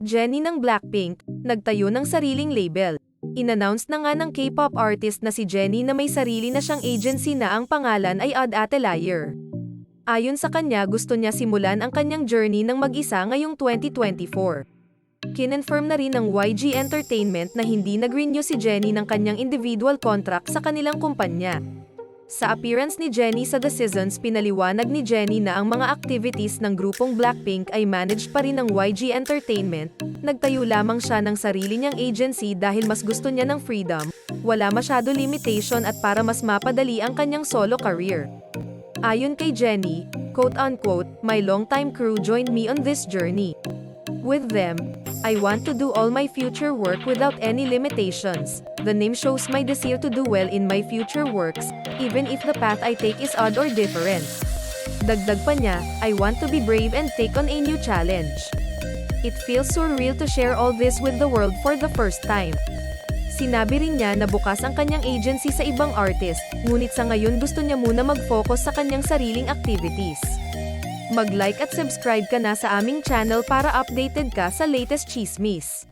Jennie ng Blackpink, nagtayo ng sariling label. Inannounce na nga ng K-pop artist na si Jennie na may sarili na siyang agency na ang pangalan ay Odd Atelier. Ayon sa kanya, gusto niya simulan ang kanyang journey ng mag-isa ngayong 2024. Kinonfirm na rin ng YG Entertainment na hindi nag-renew si Jennie ng kanyang individual contract sa kanilang kumpanya. Sa appearance ni Jennie sa The Seasons, pinaliwanag ni Jennie na ang mga activities ng grupong Blackpink ay managed pa rin ng YG Entertainment. Nagtayo lamang siya ng sarili niyang agency dahil mas gusto niya ng freedom, wala masyado limitation at para mas mapadali ang kanyang solo career. Ayon kay Jennie, quote-unquote, "My longtime crew joined me on this journey. With them, I want to do all my future work without any limitations. The name shows my desire to do well in my future works, even if the path I take is odd or different." Dagdag pa niya, "I want to be brave and take on a new challenge. It feels surreal to share all this with the world for the first time." Sinabi rin niya na bukas ang kanyang agency sa ibang artist, ngunit sa ngayon gusto niya muna mag-focus sa kanyang sariling activities. Mag-like at subscribe ka na sa aming channel para updated ka sa latest chismis.